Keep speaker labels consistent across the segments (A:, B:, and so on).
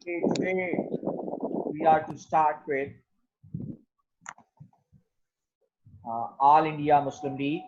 A: Okay, today we are to start with All India Muslim League.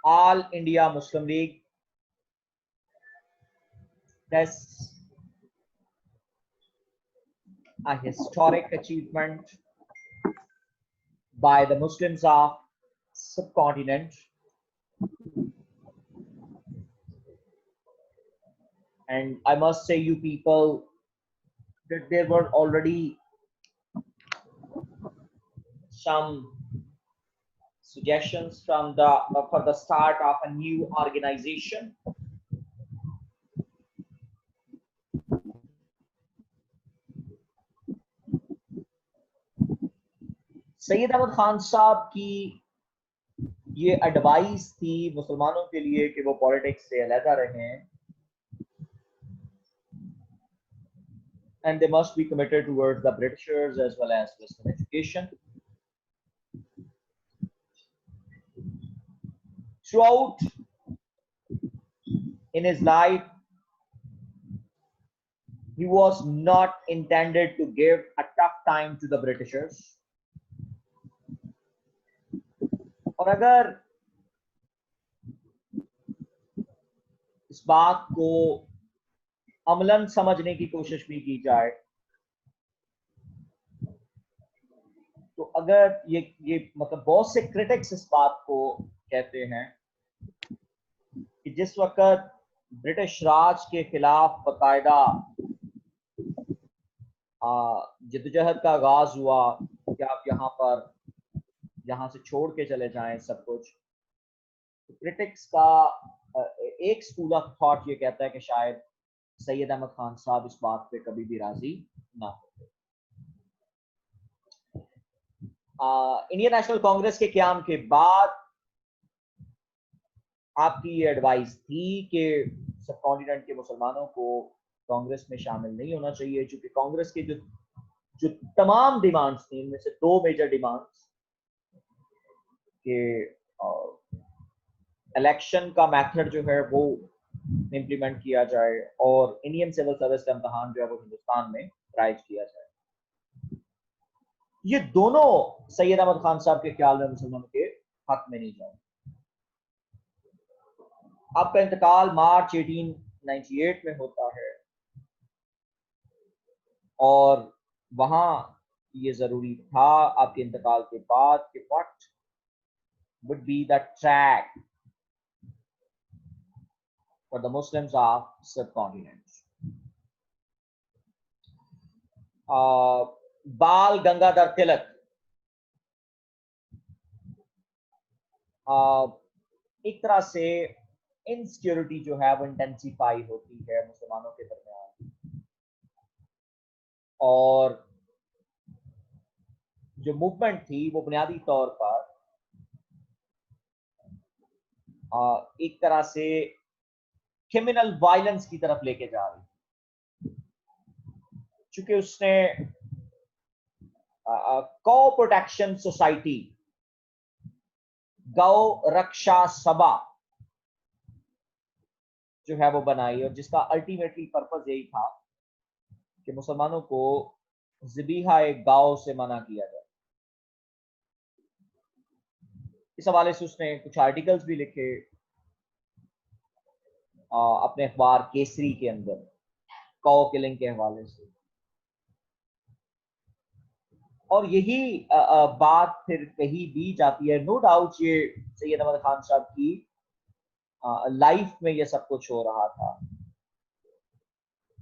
A: All India Muslim League. That's a historic achievement by the Muslims of subcontinent, and I must say, you people, that there were already some suggestions from the for the start of a new organization. Syed Ahmad Khan साहब की ये advice थी मुसलमानों के लिए कि वो politics से अलहदा रहें, and they must be committed towards the Britishers as well as Western education. Throughout in his life, he was not intended to give a tough time to the Britishers. और अगर इस बात को अमलन समझने की कोशिश भी की जाए, तो अगर ये मतलब बहुत से क्रिटिक्स इस बात को कहते हैं कि जिस वक्त ब्रिटिश राज के खिलाफ बाकायदा जद्दोजहद का आगाज हुआ कि आप यहाँ से छोड़ के चले जाएं सब कुछ, तो क्रिटिक्स का एक स्कूल ऑफ थॉट ये कहता है कि शायद सैयद अहमद खान साहब इस बात पे कभी भी राजी ना होते। इंडियन नेशनल कांग्रेस के क़याम के बाद आपकी ये एडवाइस थी कि सब कॉन्टिनेंट के मुसलमानों को कांग्रेस में शामिल नहीं होना चाहिए, क्योंकि कांग्रेस के जो तमाम डिमांड्स थी, इनमें से दो मेजर डिमांड्स कि इलेक्शन का मेथड जो है वो इम्प्लीमेंट किया जाए और इंडियन सिविल सर्विस का इम्तहान जो है वो हिंदुस्तान में राइज किया जाए, ये दोनों सैयद अहमद खान साहब के ख्याल में मुसलमानों के हक में नहीं जाए। आपका इंतकाल मार्च 1898 में होता है और वहां ये जरूरी था आपके इंतकाल के बाद कि what would be the track for the Muslims of subcontinent. बाल गंगाधर तिलक एक तरह से इनसिक्योरिटी जो है वो इंटेंसिफाई होती है मुसलमानों के दरमियान, और जो मूवमेंट थी वो बुनियादी तौर पर एक तरह से क्रिमिनल वायलेंस की तरफ लेके जा रही, चूंकि उसने गौ प्रोटेक्शन सोसाइटी, गौ रक्षा सभा जो है वो बनाई, और जिसका अल्टीमेटली पर्पस यही था कि मुसलमानों को ज़बीहा गौ से मना किया जाए। इस हवाले से उसने कुछ आर्टिकल्स भी लिखे अपने अखबार केसरी के अंदर कौ किलिंग के हवाले से, और यही बात फिर कही भी जाती है। नो डाउट ये सैयद अहमद खान साहब की लाइफ में ये सब कुछ हो रहा था,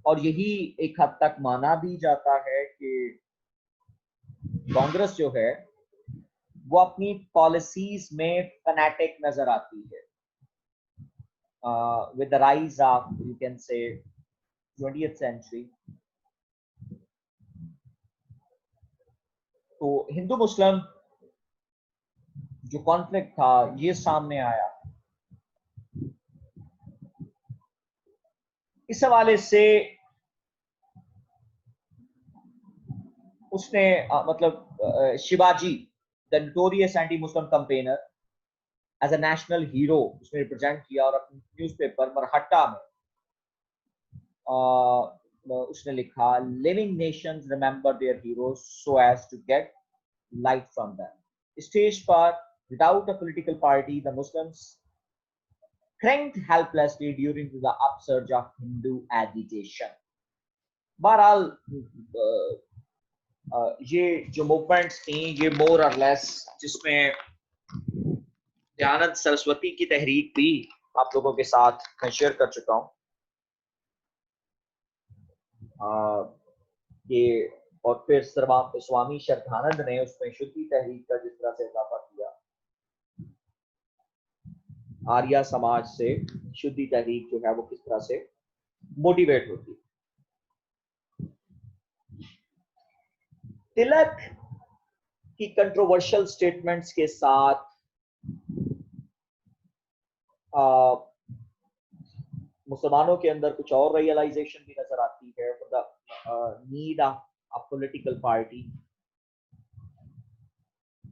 A: और यही एक हद तक माना भी जाता है कि कांग्रेस जो है वो अपनी पॉलिसीज में फैनेटिक नजर आती है, with the rise of, you can say, 20th century. तो हिंदू मुस्लिम जो कॉन्फ्लिक्ट था ये सामने आया। इस हवाले से उसने मतलब Shivaji the notorious anti Muslim campaigner as a national hero उसने रिप्रेजेंट किया और अपने न्यूज़पेपर मरहट्टा में उसने लिखा, living nations remember their heroes so as to get light from them. Stage पर without a political party the Muslims cringed helplessly during the upsurge of Hindu agitation। बहरहाल ये जो मूवमेंट्स थी ये मोर और लेस, जिसमें दयानंद सरस्वती की तहरीक भी आप लोगों के साथ मैं शेयर कर चुका हूँ कि, और फिर स्वामी श्रद्धानंद ने उसमें शुद्धि तहरीक का जिस तरह से इजाफा किया, आर्या समाज से शुद्धि तहरीक जो है वो किस तरह से मोटिवेट होती। तिलक की कंट्रोवर्शियल स्टेटमेंट्स के साथ मुसलमानों के अंदर कुछ और रियलाइजेशन भी नजर आती है, the need of political party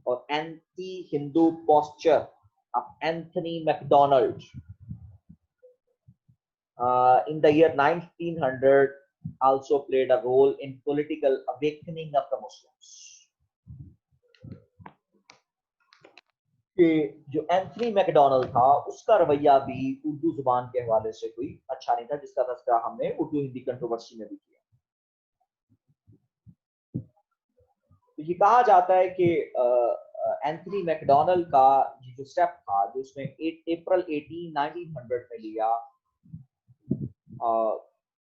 A: और anti Hindu posture of Anthony MacDonnell in the year 1900 also played a role in political awakening of the Muslims। कि जो एंथनी मैकडोनाल्ड था उसका रवैया भी उर्दू जुबान के हवाले से कोई अच्छा नहीं था, जिसका तस्करा हमने उर्दू हिंदी कंट्रोवर्सी में भी किया। तो ये कहा जाता है कि एंथनी मैकडोनाल्ड का ये जो स्टेप था जो उसने अप्रैल 1900 में लिया,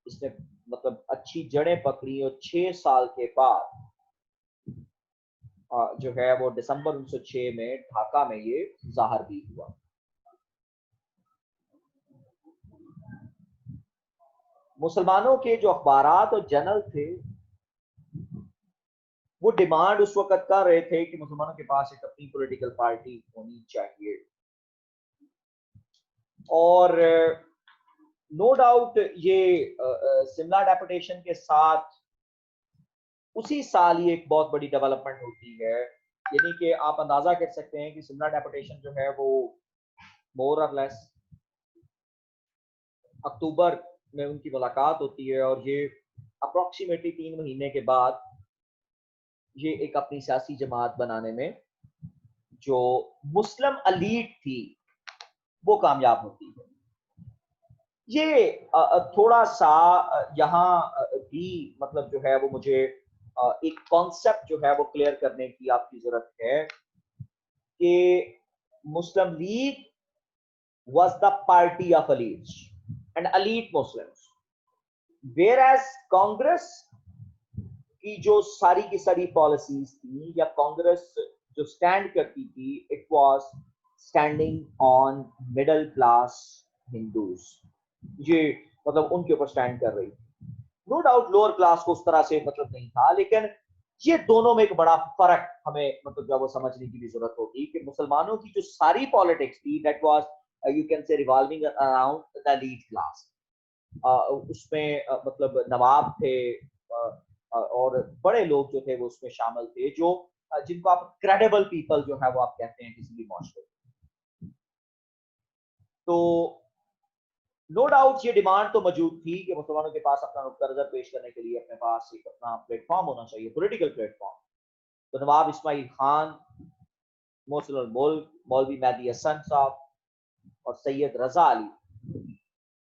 A: इसने मतलब अच्छी जड़ें पकड़ी और 6 साल के बाद जो है वो दिसंबर 1906 में ढाका में ये जाहिर भी हुआ। मुसलमानों के जो अखबारात और जर्नल थे वो डिमांड उस वक्त कर रहे थे कि मुसलमानों के पास एक अपनी पॉलिटिकल पार्टी होनी चाहिए, और नो डाउट ये सिमला डेपुटेशन के साथ उसी साल ही एक बहुत बड़ी डेवलपमेंट होती है। यानी कि आप अंदाजा कर सकते हैं कि सिमला डेपुटेशन जो है वो मोर और लेस अक्टूबर में उनकी मुलाकात होती है, और ये अप्रोक्सीमेटली 3 महीने के बाद ये एक अपनी सियासी जमात बनाने में जो मुस्लिम अलीट थी वो कामयाब होती है। ये थोड़ा सा यहाँ भी मतलब जो है वो मुझे एक कॉन्सेप्ट जो है वो क्लियर करने की आपकी जरूरत है कि Muslim League was the party of elites and elite Muslims, whereas Congress की जो सारी की सारी पॉलिसीज थी या कांग्रेस जो स्टैंड करती थी, it was standing on middle class Hindus, ये मतलब उनके ऊपर स्टैंड कर रही थी। नो डाउट लोअर क्लास को उस तरह से मतलब नहीं था, लेकिन ये दोनों में एक बड़ा फर्क हमें मतलब जो वो समझने की भी जरूरत होगी कि मुसलमानों की जो सारी पॉलिटिक्स थी that was you can say revolving around the elite class। उसमें मतलब नवाब थे और बड़े लोग जो थे वो उसमें शामिल थे, जो जिनको आप क्रेडिबल पीपल जो है वो आप कहते हैं किसी भी माशरे। तो नो डाउट ये डिमांड तो मौजूद थी कि मुसलमानों के पास अपना नुक्ता नजर पेश करने के लिए अपने पास एक अपना प्लेटफॉर्म होना चाहिए, पॉलिटिकल प्लेटफॉर्म। तो नवाब इस्माइल खान, मोहसिन मुल्क, मौलवी मेहदी हसन साहब और सैयद रजा अली,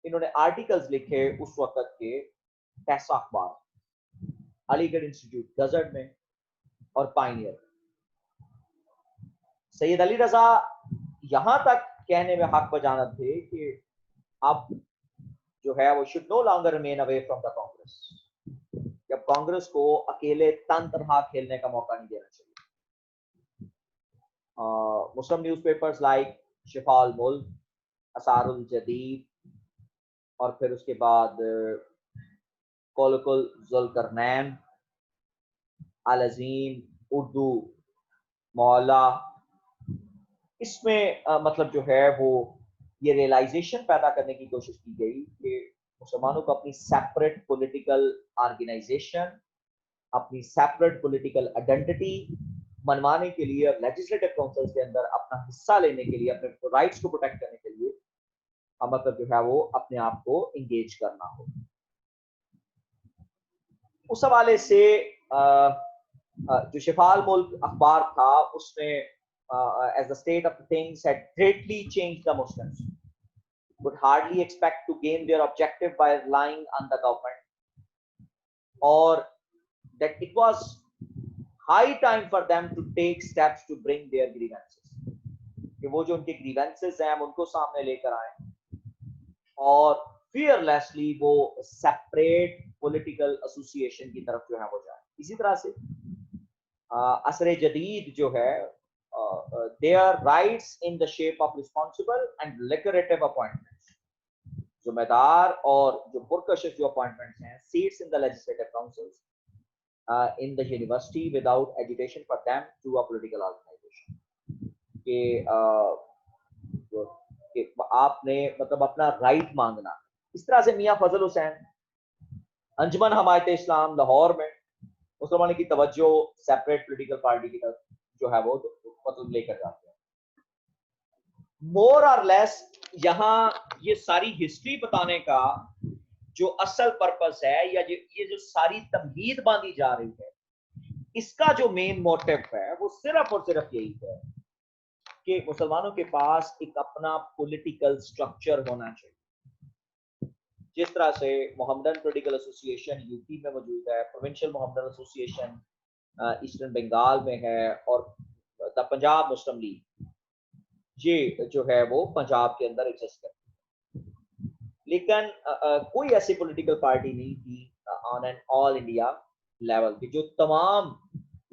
A: इन्होंने आर्टिकल्स लिखे उस वक्त के पैसा अखबार, अलीगढ़ इंस्टीट्यूट गजट में और पाइनियर। सैयद अली रजा यहां तक कहने में हक बजाना थे कि अब जो है वो should know longer remain away from the Congress, जब कांग्रेस को अकेले तन तनहा खेलने का मौका नहीं देना चाहिए। मुस्लिम न्यूज़पेपर्स लाइक शिफाल मुल्क, असारुल जदीद और फिर उसके बाद कोलकुल जुल्करनैन, अल अजीम, उर्दू मौला। इसमें मतलब जो है वो ये रियलाइजेशन पैदा करने की कोशिश की गई कि मुसलमानों को अपनी सेपरेट पॉलिटिकल ऑर्गेनाइजेशन, अपनी सेपरेट पॉलिटिकल आइडेंटिटी मनवाने के लिए और लेजिस्लेटिव काउंसिल्स के अंदर अपना हिस्सा लेने के लिए, अपने राइट्स को प्रोटेक्ट करने के लिए मतलब जो है वो अपने आप को इंगेज करना हो। उस हवाले से जो शिफाल मुल्क अखबार था उसमें as the state of things had greatly changed, the Muslims would hardly expect to gain their objective by relying on the government, or that it was high time for them to take steps to bring their grievances, कि वो जो उनके grievances हैं उनको सामने लेकर आए और fearlessly वो separate political association की तरफ जो है वो जाए। इसी तरह से असर जदीद जो है their rights in the shape of responsible and lucrative appointments, जिम्मेदार और जो पुरकशिश जो अपॉइंटमेंट्स हैं, seats in the legislative councils in the university without agitation for them to a political organization, कि आपने मतलब अपना राइट मांगना। इस तरह से मियां फजल हुसैन अंजुमन हमायत इस्लाम लाहौर में मुसलमानों की तवज्जो सेपरेट पॉलिटिकल पार्टी की तरफ जो है वो मतलब लेकर जाते हैं। मोर और लेस यहाँ ये सारी हिस्ट्री बताने का जो असल पर्पस है या ये जो सारी तमहीद बांधी जा रही है, इसका जो मेन मोटिव है वो सिर्फ और सिर्फ यही है कि मुसलमानों के पास एक अपना पॉलिटिकल स्ट्रक्चर होना चाहिए। जिस तरह से मोहम्मदन पॉलिटिकल एसोसिएशन यूपी में मौजूद है, Provincial Mohammedan Association Eastern Bengal में है, और द पंजाब मुस्लिम लीग ये जो है वो पंजाब के अंदर एग्जिस्ट करती है। लेकिन कोई ऐसी पॉलिटिकल पार्टी नहीं थी on an all India level की जो तमाम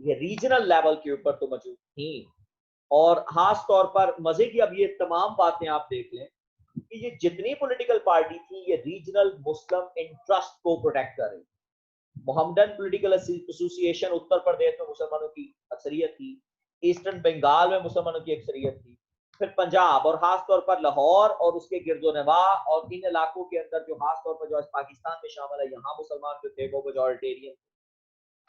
A: ये रीजनल लेवल के ऊपर तो मौजूद थी। और खास तौर पर मजे की अब ये तमाम बातें आप देख लें कि ये जितनी पॉलिटिकल पार्टी थी ये रीजनल मुस्लिम इंटरेस्ट को प्रोटेक्ट कर रही। Mohammedan political association Uttar Pradesh में मुसलमानों की अक्सरियत थी, ईस्टर्न बंगाल में मुसलमानों की अक्सरियत थी, फिर पंजाब और खास तौर पर लाहौर और उसके गिरदोनवा और इन इलाकों के अंदर जो खास तौर पर जो पाकिस्तान में शामिल है, यहाँ मुसलमान जो थे वो मेजॉरिटेरियन।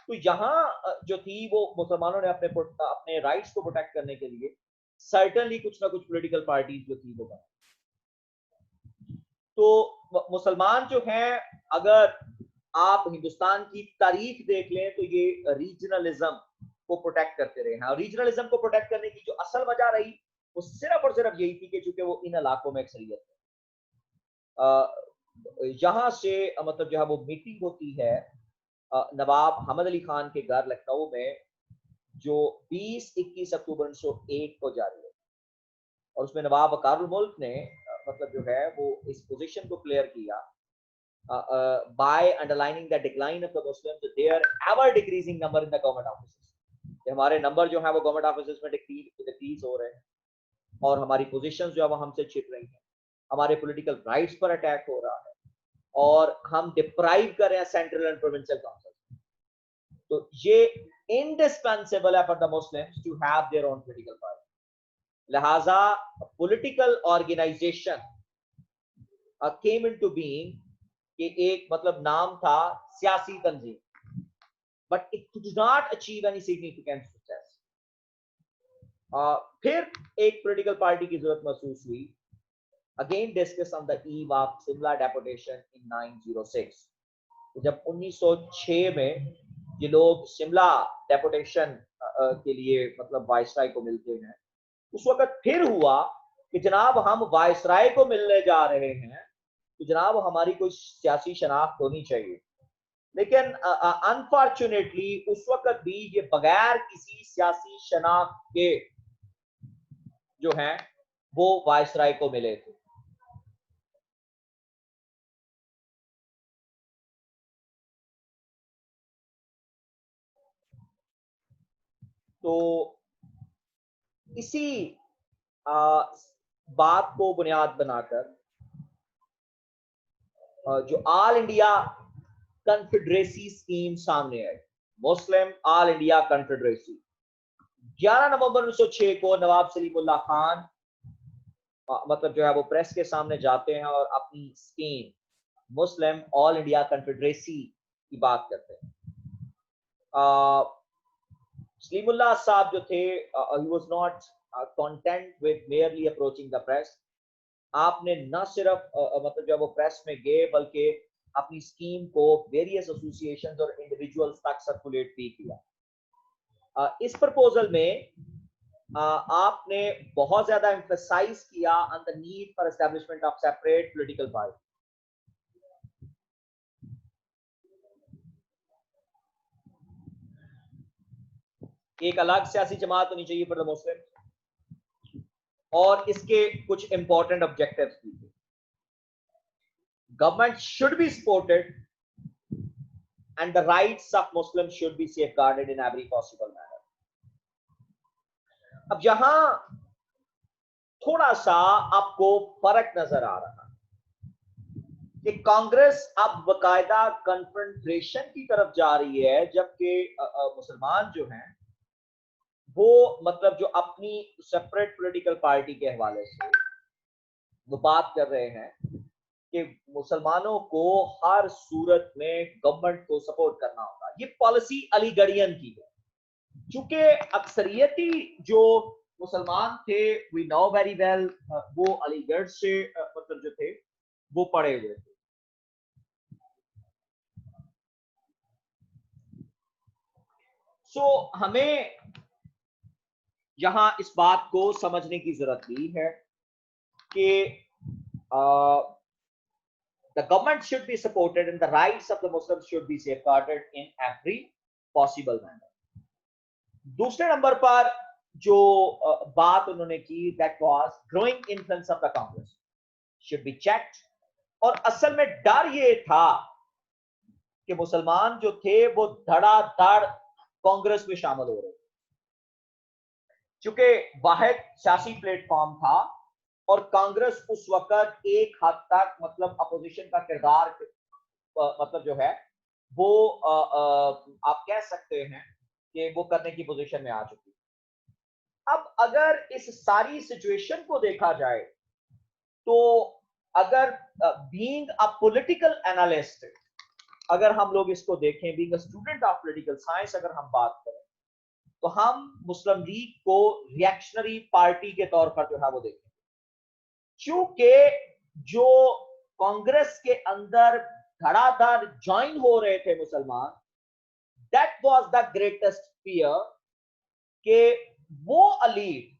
A: तो यहाँ जो थी वो मुसलमानों ने अपने राइट्स को प्रोटेक्ट करने के लिए सर्टनली कुछ ना कुछ पॉलिटिकल पार्टीज जो थी वो बनाई। तो मुसलमान जो हैं, अगर आप हिंदुस्तान की तारीख देख लें तो ये रीजनलिज्म को प्रोटेक्ट करते रहे हैं। और रीजनलिज्म को प्रोटेक्ट करने की जो असल वजह रही वो सिर्फ और सिर्फ यही थी कि चूंकि वो इन इलाकों में अक्सरियत है। यहाँ से मतलब जो है वो मीटिंग होती है नवाब हमद अली खान के घर लखनऊ में, जो 20-21 अक्टूबर 1901 को जारी है। और उसमें नवाब वकारुल मुल्क ने मतलब जो है वो इस पोजीशन को क्लियर किया by underlining the decline of the Muslims, their ever decreasing number in the government offices. हमारे नंबर जो है वो गवर्नमेंट ऑफिसेज में डिक्रीज हो रहे हैं और हमारी पोजीशंस जो है वो हमसे छिप रही हैं, हमारे पॉलिटिकल राइट्स पर अटैक हो रहा है और हम डिप्राइव कर रहे हैं सेंट्रल एंड प्रोविंशियल काउंसिल। तो ये इंडिस्पेंसेबल है for the Muslims to have their own political party. लिहाजा political organisation came into being कि एक मतलब नाम था सियासी तंजीम, but it could not achieve any significant success. फिर एक पॉलिटिकल पार्टी की जरूरत महसूस हुई, again discuss on the eve of Shimla deputation in 906। जब 1906 में ये लोग शिमला डेपुटेशन के लिए मतलब वायसराय को मिलते हैं, उस वक्त फिर हुआ कि जनाब हम वायसराय को मिलने जा रहे हैं तो जनाब हमारी कोई सियासी शनाख्त होनी चाहिए। लेकिन अनफॉर्चुनेटली उस वक्त भी ये बगैर किसी सियासी शनाख्त के जो हैं वो वायसराय को मिले थे। तो इसी बात को बुनियाद बनाकर जो ऑल इंडिया कन्फेडरेसी स्कीम सामने आई, मुस्लिम ऑल इंडिया कन्फेडरेसी। 11 नवंबर 1906 को नवाब सलीमुल्लाह खान मतलब जो है वो प्रेस के सामने जाते हैं और अपनी स्कीम मुस्लिम ऑल इंडिया कन्फेडरेसी की बात करते हैं। सलीमुल्लाह साहब जो थे, he was not content with merely approaching the press। आपने न सिर्फ मतलब जब वो प्रेस में गए बल्कि अपनी स्कीम को वेरियस एसोसिएशंस और इंडिविजुअल्स तक सर्कुलेट भी किया। इस प्रपोजल में आपने बहुत ज्यादा एम्फसाइज किया on the need for establishment of separate political party. एक अलग सियासी जमात होनी चाहिए फॉर द मुस्लिम, और इसके कुछ इंपॉर्टेंट ऑब्जेक्टिव्स भी थे। Government should be supported and the rights of Muslim should be safeguarded in every possible manner. अब यहां थोड़ा सा आपको फर्क नजर आ रहा कि कांग्रेस अब बकायदा कन्फ्रंटेशन की तरफ जा रही है, जबकि मुसलमान जो हैं वो मतलब जो अपनी सेपरेट पॉलिटिकल पार्टी के हवाले से वो बात कर रहे हैं कि मुसलमानों को हर सूरत में गवर्नमेंट को सपोर्ट करना होगा। ये पॉलिसी अलीगढ़ियन की है, चूंकि अक्सरियती जो मुसलमान थे वी नो वेरी वेल, वो अलीगढ़ से मतलब जो थे वो पढ़े हुए थे। सो हमें यहां इस बात को समझने की जरूरत भी है कि the government should be supported and the rights of the Muslims should be safeguarded in every possible manner। दूसरे नंबर पर जो बात उन्होंने की, that was growing influence of the Congress should be checked। और असल में डर ये था कि मुसलमान जो थे वो धड़ाधड़ कांग्रेस में शामिल हो रहे थे, चूंकि वाहिद सियासी प्लेटफॉर्म था और कांग्रेस उस वक्त एक हद तक मतलब अपोजिशन का किरदार मतलब जो है वो आप कह सकते हैं कि वो करने की पोजीशन में आ चुकी। अब अगर इस सारी सिचुएशन को देखा जाए तो अगर बीइंग अ पॉलिटिकल एनालिस्ट अगर हम लोग इसको देखें, being a student of political science अगर हम बात करें तो हम मुस्लिम लीग को रिएक्शनरी पार्टी के तौर पर जो है वो देखें, क्योंकि जो कांग्रेस के अंदर धड़ाधड़ ज्वाइन हो रहे थे मुसलमान, that was the greatest fear कि वो एलीट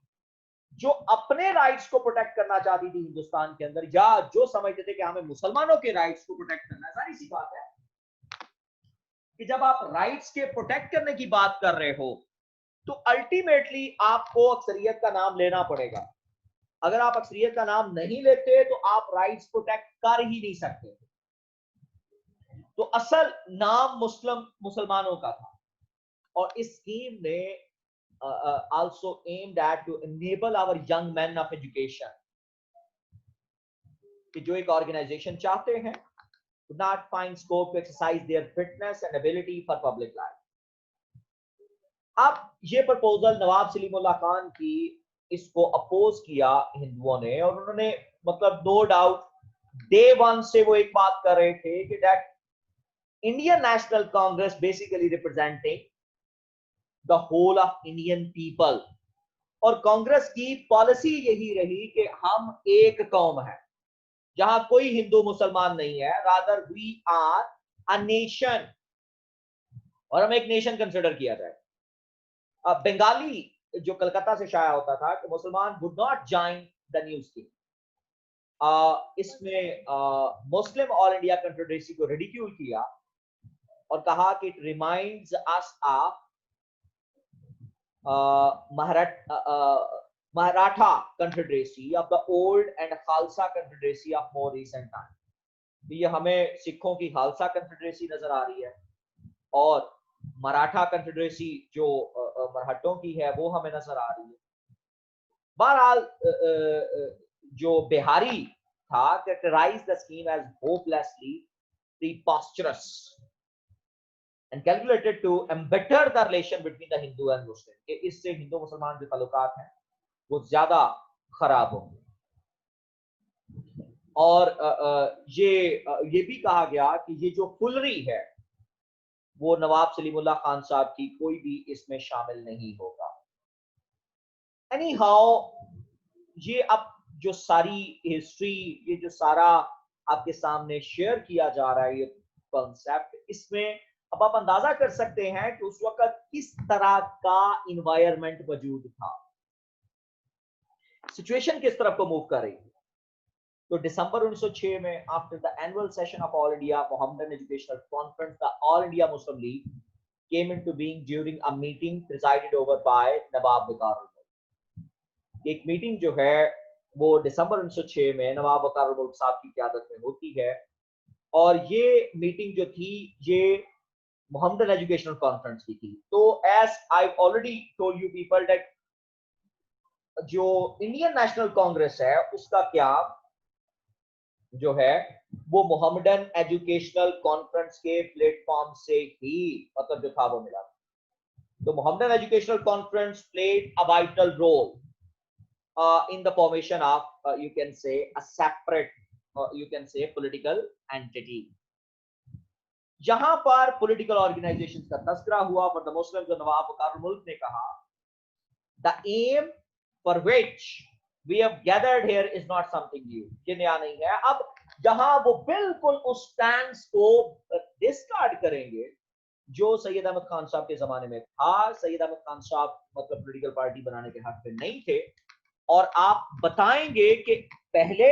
A: जो अपने राइट्स को प्रोटेक्ट करना चाहती थी हिंदुस्तान के अंदर, या जो समझते थे कि हमें मुसलमानों के राइट्स को प्रोटेक्ट करना है। सारी सी बात है कि जब आप राइट्स के प्रोटेक्ट करने की बात कर रहे हो तो अल्टीमेटली आपको अक्सरियत का नाम लेना पड़ेगा। अगर आप अक्सरियत का नाम नहीं लेते तो आप राइट्स प्रोटेक्ट कर ही नहीं सकते। तो असल नाम मुसलमानों का था, और इस स्कीम ने also aimed at to enable our young men of education कि जो एक ऑर्गेनाइजेशन चाहते हैं to not find scope to exercise their fitness and ability for public life। अब ये प्रपोजल नवाब सलीमुल्लाह खान की इसको अपोज किया हिंदुओं ने, और उन्होंने मतलब नो डाउट डे वन से वो एक बात कर रहे थे कि that Indian National Congress basically representing the whole of Indian people, और कांग्रेस की पॉलिसी यही रही कि हम एक कौम है जहां कोई हिंदू मुसलमान नहीं है, rather we are a nation, और हमें एक नेशन कंसिडर किया जाए। बंगाली जो कलकत्ता से शाया होता था कि मुसलमान would not join the new scheme, इसमें मुस्लिम ऑल इंडिया कन्फेडरेसी को रिडिक्यूल किया और कहा कि it reminds us of Maratha confederacy of the old and Khalsa confederacy of more recent time. ये हमें सिखों की खालसा कन्फेडरेसी नजर आ रही है और मराठा कन्फेडरेसी जो मराठों की है वो हमें नजर आ रही है। बहरहाल जो बिहारी था characterise the scheme as hopelessly preposterous, and calculated to embitter the relation between the Hindu and Muslim, कि इससे हिंदू मुसलमान जो ताल्लुकात हैं वो ज्यादा खराब होंगे। और ये भी कहा गया कि ये जो फुलरी है वो नवाब सलीमुल्लाह खान साहब की कोई भी इसमें शामिल नहीं होगा। एनी हाउ, ये अब जो सारी हिस्ट्री, ये जो सारा आपके सामने शेयर किया जा रहा है ये कॉन्सेप्ट, इसमें अब आप अंदाजा कर सकते हैं कि उस वक्त किस तरह का इन्वायरमेंट मौजूद था, सिचुएशन किस तरफ को मूव कर रही थी। तो दिसंबर 1906 में after the annual session of all India Mohammedan Educational conference, the All India Muslim league came into being during a meeting presided over by नवाब वकार उल मुल्क। एक मीटिंग जो है वो दिसंबर 1906 में नवाब वकार उल मुल्क साहब की क़यादत में होती है, और ये मीटिंग जो थी ये मोहम्मदन एजुकेशनल कॉन्फ्रेंस की थी। तो as I already told you people that जो इंडियन नेशनल कांग्रेस है उसका क्या जो है वो मोहम्मदन एजुकेशनल कॉन्फ्रेंस के प्लेटफॉर्म से ही मतलब जो था वो मिला। तो Mohammedan Educational Conference played a vital role in the formation of you can say a separate you can say political entity. यहां पर पॉलिटिकल ऑर्गेनाइजेशन का तस्करा हुआ for the Muslims. Nawab Waqar ul Mulk ने कहा the aim for which we have gathered here is not something new, ये नया नहीं है। अब जहां वो बिल्कुल उस स्टैंड को डिस्कार्ड करेंगे जो सैयद अहमद खान साहब के जमाने में था। सैयद अहमद खान साहब मतलब पॉलिटिकल पार्टी बनाने के हक में नहीं थे, और आप बताएंगे कि पहले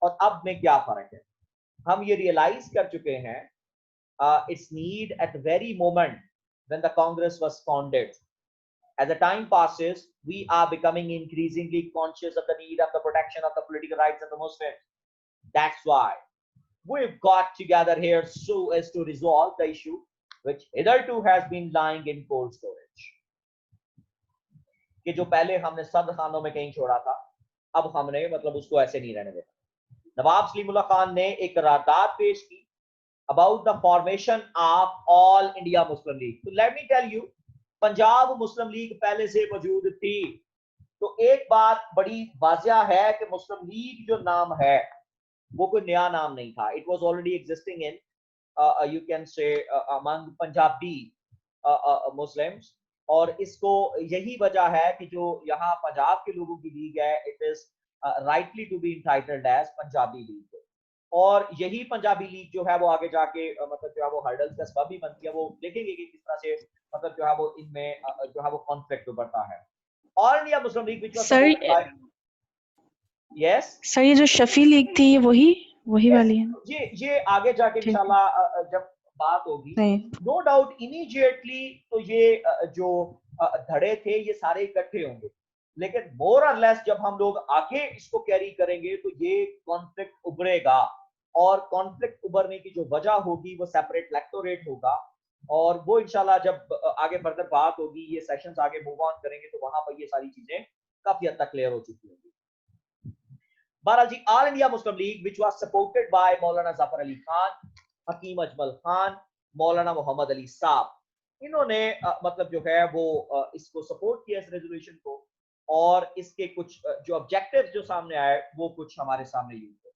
A: और अब में क्या फर्क है। हम ये रियलाइज कर चुके हैं it's need at the very moment when the Congress was founded. As the time passes, we are becoming increasingly conscious of the need of the protection of the political rights of the Muslims. That's why we've got together here so as to resolve the issue which hitherto has been lying in cold storage. कि जो पहले हमने सद खानों में कहीं छोड़ा था, अब हमने मतलब उसको ऐसे नहीं रहने देना। नवाब सलीमुल्लाह खान ने एक करारदाद पेश की about the formation of all India Muslim League. So let me tell you, Punjab Muslim league पहले से मौजूद थी। तो एक बात बड़ी वाजिया है कि मुस्लिम लीग जो नाम है वो कोई नया नाम नहीं था। It was already existing in you can से अमंग पंजाबी मुस्लिम्स, और इसको यही वजह है कि जो यहाँ पंजाब के लोगों की लीग है it is rightly to be entitled as Punjabi League. और यही पंजाबी लीग जो है वो आगे जाके मतलब जो है वो हर्डल्स का सबब भी बनती है। वो देखेंगे कि किस तरह से मतलब जो है वो इनमें जो है वो कॉन्फ्लिक्ट उभरता है। All India Muslim League which was supported bye yes
B: sir, ये जो शफी लीग थी ये वही वाली है।
A: ये आगे जाके इंशाल्लाह जब बात होगी नो डाउट इमीडिएटली तो ये जो धड़े थे ये सारे इकट्ठे होंगे, लेकिन मोर और लेस जब हम लोग आगे इसको कैरी करेंगे तो ये कॉन्फ्लिक्ट उभरेगा, और कॉन्फ्लिक्ट उभरने की जो वजह होगी वो सेपरेट इलेक्टोरेट होगा, और वो इंशाल्लाह जब आगे फर्दर बात होगी, ये सेशंस आगे मूव ऑन करेंगे तो वहां पर ये सारी चीजें काफी हद तक क्लियर हो चुकी होंगी। बहरहाल जी, all India Muslim League which was supported by Maulana Zafar Ali Khan, Hakim Ajmal Khan, मौलाना मोहम्मद अली साहब, इन्होंने मतलब जो है वो इसको सपोर्ट किया इस रेजोल्यूशन को, और इसके कुछ जो ऑब्जेक्टिव्स जो सामने आए वो कुछ हमारे सामने यूज है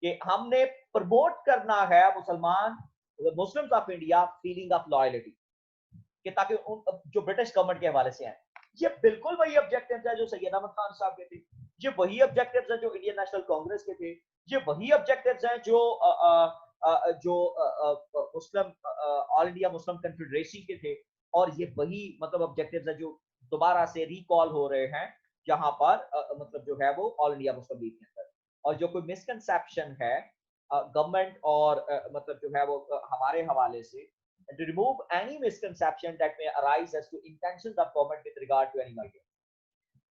A: कि हमने प्रमोट करना है मुसलमान Muslims of India feeling of loyalty, कि ताकि जो ब्रिटिश गवर्नमेंट के हवाले से हैं, ये बिल्कुल वही ऑब्जेक्टिव्स है जो सैयद अहमद खान साहब के थे, ये वही ऑब्जेक्टिव्स हैं जो इंडियन नेशनल कांग्रेस के थे, ये वही ऑब्जेक्टिव्स हैं जो मुस्लिम ऑल इंडिया मुस्लिम कन्फेडरेशन के थे, और ये वही मतलब ऑब्जेक्टिव्स हैं जो दोबारा से रिकॉल हो रहे हैं जहां पर मतलब जो है वो ऑल इंडिया मुस्लिम लीग के अंदर। और जो कोई मिसकंसेप्शन है गवर्नमेंट और मतलब जो है वो हमारे हवाले से, to remove any misconception that may arise as to intentions of government with regard to any matter,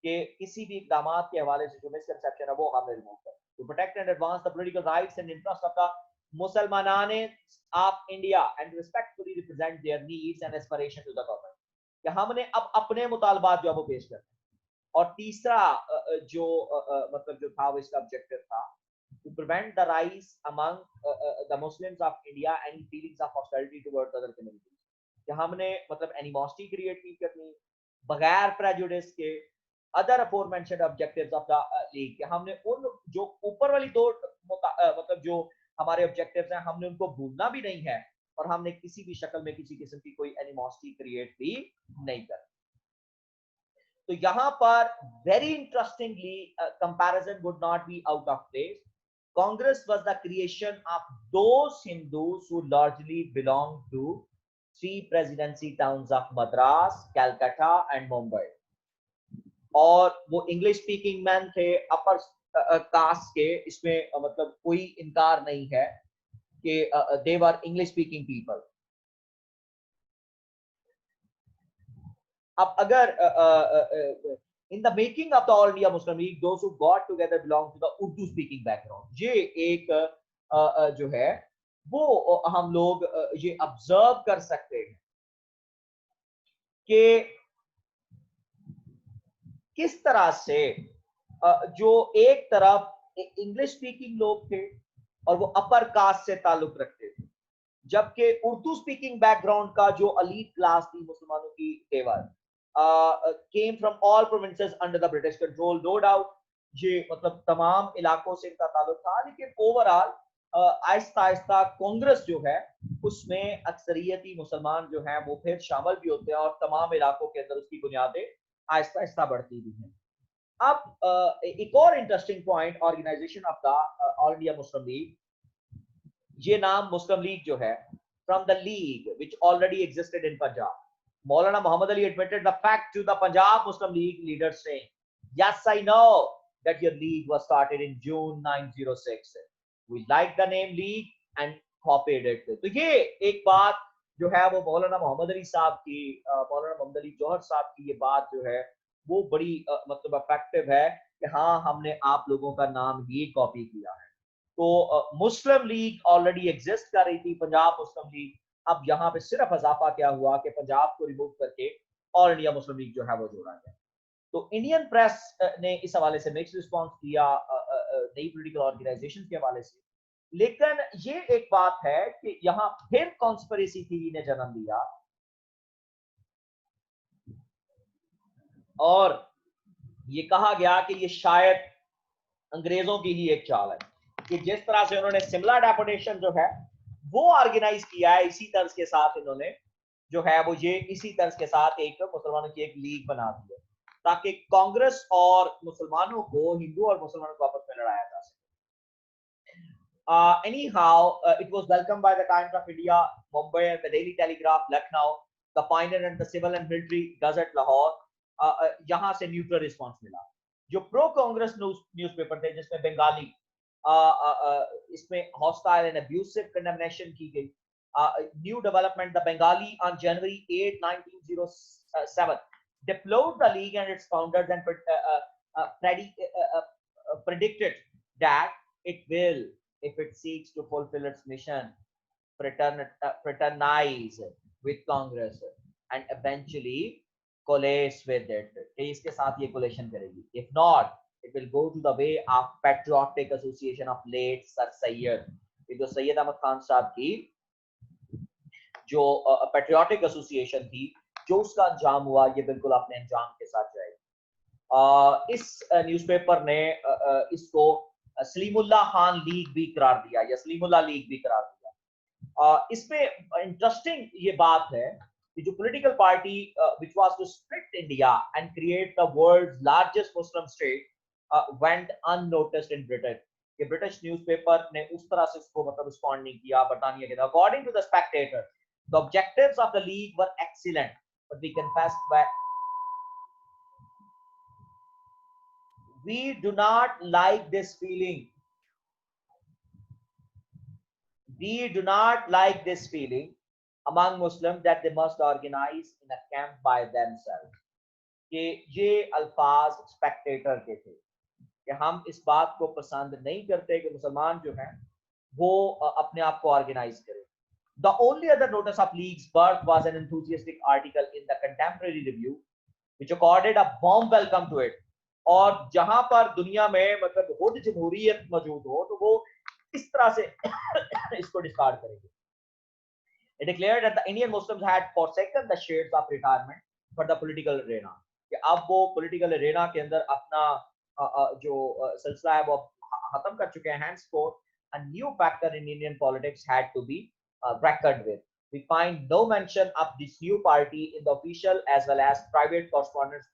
A: कि किसी भी इक़दामात के हवाले से जो मिसकंसेप्शन है वो हमने रिमूव कर, to protect and advance the political rights and interests of the मुसलमानाने of India and respectfully represent their needs and aspiration to the government, कि हमने अब अपने मुतालबात जो है वो पेश करते हैं। और तीसरा जो मतलब जो था वो इसका ऑब्जेक्टिव था to prevent the rise among the Muslims of India any feelings of hostility towards other communities, कि हमने मतलब एनिमोसिटी क्रिएट नहीं करनी बगैर प्रेजुडिस के, other aforementioned objectives of the league, कि हमने उन जो ऊपर वाली दो मतलब जो हमारे ऑब्जेक्टिव्स हैं हमने उनको भूलना भी नहीं है, और हमने किसी भी शक्ल में किसी किस्म की कोई एनिमोसिटी क्रिएट भी नहीं करनी। तो यहाँ पर very interestingly comparison would not be out of place. Congress was the creation of those Hindus who largely belonged to three presidency towns of Madras, Calcutta and Mumbai. और वो इंग्लिश स्पीकिंग मैन थे, upper caste के, इसमें मतलब कोई इनकार नहीं है कि दे वर इंग्लिश स्पीकिंग पीपल. अब अगर in the making of the All India Muslim League, those who got together belong to the Urdu speaking background. ये एक जो है वो हम लोग ये ऑब्जर्व कर सकते हैं कि किस तरह से जो एक तरफ इंग्लिश स्पीकिंग लोग थे और वो अपर कास्ट से ताल्लुक रखते थे, जबकि उर्दू स्पीकिंग बैकग्राउंड का जो अलीट क्लास थी मुसलमानों की, देवर came from all provinces under the British control. No doubt ये मतलब तमाम इलाकों से इनका ताल्लुक था, लेकिन ओवरऑल आहिस्ता आहिस्ता कांग्रेस जो है उसमें अक्सरियती मुसलमान जो हैं वो फिर शामिल भी होते हैं और तमाम इलाकों के अंदर उसकी बुनियादें आहिस्ता आहिस्ता बढ़ती भी हैं. अब एक और interesting point, organization of the All India Muslim League. ये नाम मुस्लिम लीग जो है from the league which already existed in Punjab. Maulana Muhammad Ali admitted the fact to the Punjab Muslim League leaders, saying, "Yes, I know that your league was started in June 1906. We like the name league and copied it." तो ये एक बात जो है वो मौलाना मोहम्मद अली साहब की, मौलाना मोहम्मद अली जौहर साहब की ये बात जो है वो बड़ी मतलब इफेक्टिव है कि हाँ हमने आप लोगों का नाम ही कॉपी किया है. तो मुस्लिम लीग ऑलरेडी एग्जिस्ट कर रही थी, पंजाब मुस्लिम लीग. अब यहाँ पे सिर्फ इजाफा क्या हुआ कि पंजाब को रिमूव करके ऑल इंडिया मुस्लिम लीग जो है वो जोड़ा गया. तो इंडियन प्रेस ने इस हवाले से मिक्स रिस्पांस किया नई पॉलिटिकल ऑर्गेनाइजेशन के हवाले से, लेकिन ये एक बात है कि यहाँ फिर कॉन्स्पिरेसी थ्योरी ने जन्म लिया और ये कहा गया कि ये शायद अंग्रेजों की ही एक चाल है कि जिस तरह से उन्होंने शिमला डेपुटेशन जो है वो ऑर्गेनाइज किया है, इसी तर्ज के साथ इन्होंने जो है वो ये इसी तर्ज के साथ एक मुसलमानों की एक लीग बना दी है ताकि कांग्रेस और मुसलमानों को, हिंदू और मुसलमानों को आपस में लड़ाया जा सके. Anyhow, it was welcomed by the Times of India, Mumbai, and the Daily Telegraph, Lucknow, the Pioneer and the Civil and Military Gazette, Lahore. यहाँ से न्यूट्रल रिस्पांस मिला. जो प्रो कांग्रेस न्यूज़पेपर थे जिसमें बंगाली इसमें hostile and abusive condemnation की गई. New development, the Bengali on January 8, 1907 deplored the league and its founders and predicted that it will, if it seeks to fulfill its mission, fraternize with Congress and eventually coalesce with it. इसके साथ ये coalition करेगी. If not, it will go to the way of Patriotic Association of late Sir Sayyid. ये जो सैयद अहमद खान साहब की जो patriotic association थी, जो उसका अंजाम हुआ ये बिल्कुल अपने अंजाम के साथ जाएगा. इस न्यूज़पेपर ने इसको सलीमुल्लाह खान लीग भी करार दिया या सलीमुल्लाह लीग भी करार दिया. इसमें इंटरेस्टिंग ये बात है कि जो political party which was to split India and create the world's largest Muslim state went unnoticed in Britain. कि ब्रिटिश न्यूज़पेपर ने उस तरह से इसको मतलब रिस्पॉन्ड नहीं किया बरतानिया के. According to the Spectator, the objectives of the league were excellent, but we confessed that we do not like this feeling. We do not like this feeling among Muslims that they must organize in a camp by themselves. कि ये अल्फाज Spectator के थे कि हम इस बात को पसंद नहीं करते कि मुसलमान जो हैं वो अपने आप को ऑर्गेनाइज करें. The only other notice of league's birth was an enthusiastic article in the Contemporary Review which accorded a warm welcome to it. और जहां पर दुनिया में मतलब खुद जमहूरियत मौजूद हो तो वो इस तरह से इसको डिस्कार्ड करेंगे. It declared that the Indian Muslims had forsaken the shades of retirement for the political arena. कि अब वो political arena के अंदर अपना जो सिलसिला है वो खत्म कर चुके हैं. Henceforth, a new factor in Indian politics had to be reckoned with. We find no mention of this new party in the official as well as private correspondence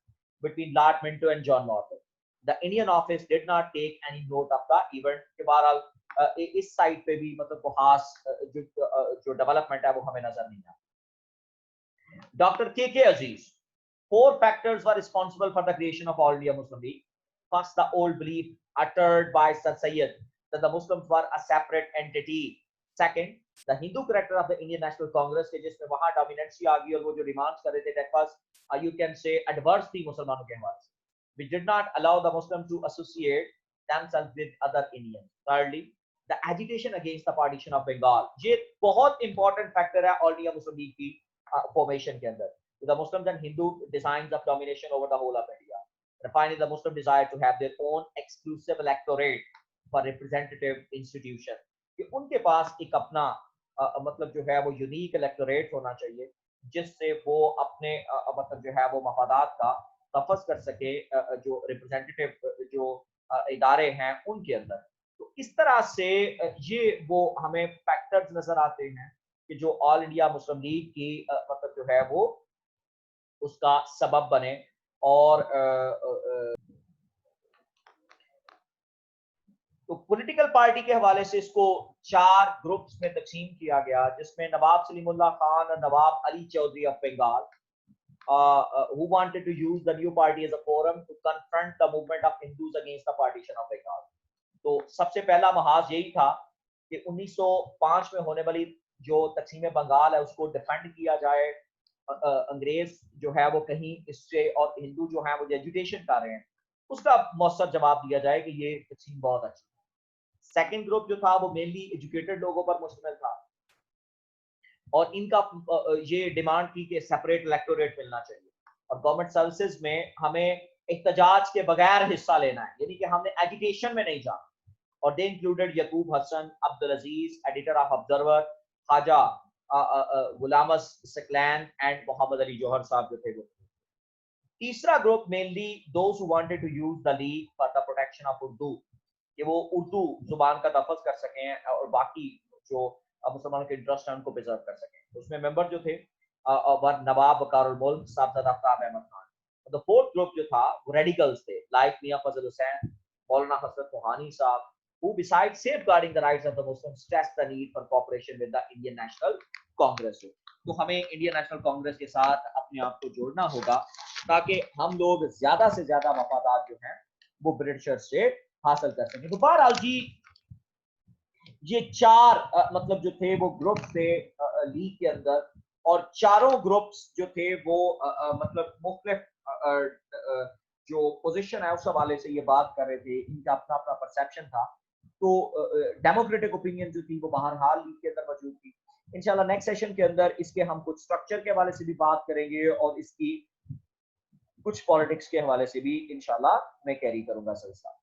A: between Lord Minto and John Morton. The Indian office did not take any note of the event. के बहरहाल इस side पे भी मतलब को खास जो development है वो हमें नजर नहीं आता. Dr. K.K. Aziz, 4 factors were responsible for the creation of All India Muslim League. First, the old belief uttered by Sir Syed that the Muslims were a separate entity. Second, the Hindu character of the Indian National Congress, जिसमें वहाँ dominancy आ गई और वो जो demands कर रहे थे, that was you can say adverse थी मुसलमानों के हवाले से. We did not allow the Muslims to associate themselves with other Indians. Thirdly, the agitation against the partition of Bengal. ये बहुत important factor है All India Muslim League की formation के अंदर. The Muslims and Hindu designs of domination over the whole of India. And finally, the Muslim desire to have their own exclusive electorate for representative institution. कि उनके पास एक अपना मतलब जो है वो यूनिक इलेक्टोरेट होना चाहिए जिससे वो अपने मतलब जो है वो मफादात का तफस कर सके जो रिप्रेजेंटेटिव जो इदारे हैं उनके अंदर. तो इस तरह से ये वो हमें फैक्टर्स नजर आते हैं कि जो ऑल इंडिया मुस्लिम लीग की मतलब जो है वो उसका सबब बने. और तो पॉलिटिकल पार्टी के हवाले से इसको 4 ग्रुप्स में तकसीम किया गया जिसमें नवाब सलीमुल्लाह खान और Nawab Ali Chaudhary of Bengal who wanted to use the new party as a forum to confront the movement of Hindus against the partition of Bengal. तो सबसे पहला महाज यही था कि 1905 में होने वाली जो तकसीम बंगाल है उसको डिफेंड किया जाए. अंग्रेज जो है वो कहीं इससे और हिंदू जो है वो एजुकेशन कर रहे हैं उसका मौसर जवाब दिया जाए कि ये तकसीम बहुत अच्छी. सेकंड ग्रुप जो था वो मेनली एजुकेटेड लोगों पर मुश्तमिल था और इनका ये डिमांड थी कि सेपरेट इलेक्टोरेट मिलना चाहिए और गवर्नमेंट सर्विसेज में हमें एहतजाज के बगैर हिस्सा लेना है, यानी कि हमने एजुकेशन में नहीं जाना. और they included Yakub Hasan, Abdul Aziz editor of Observer, Khwaja Ghulamus Saqlain and Mohammad Ali Jauhar साहब जो थे वो. तीसरा group mainly those who wanted to use the league for the protection of Urdu कि वो उर्दू जुबान का तफज कर सकें और बाकी जो मुसलमानों के इंटरेस्ट है उनको प्रिजर्व कर सकें. उसमें मेंबर जो थे Nawab Viqarul Mulk Sahibzada Aftab Ahmad Khan. The fourth group जो था वो रेडिकल्स थे लाइक मियां फजल हुसैन, मौलाना हसरत मोहानी साहब, who besides safeguarding the rights of the Muslims stressed the need for cooperation with the Indian National Congress. तो हमें इंडियन नेशनल कांग्रेस के साथ अपने आप को जोड़ना होगा ताकि हम लोग ज्यादा से ज्यादा मफादात जो हैं वो ब्रिटिशर से हासिल कर सकें. तो बहरहाल जी ये 4 मतलब जो थे वो ग्रुप थे लीग के अंदर और चारों ग्रुप्स जो थे वो मतलब मुख्तलिफ जो पोजीशन है उस हवाले से ये बात कर रहे थे. इनका अपना अपना परसेप्शन था. तो डेमोक्रेटिक ओपिनियन जो थी वो बहरहाल लीग के अंदर मौजूद थी. इंशाल्लाह नेक्स्ट सेशन के अंदर इसके हम कुछ स्ट्रक्चर के हवाले से भी बात करेंगे और इसकी कुछ पॉलिटिक्स के हवाले से भी इंशाल्लाह मैं कैरी करूंगा सिलसिला.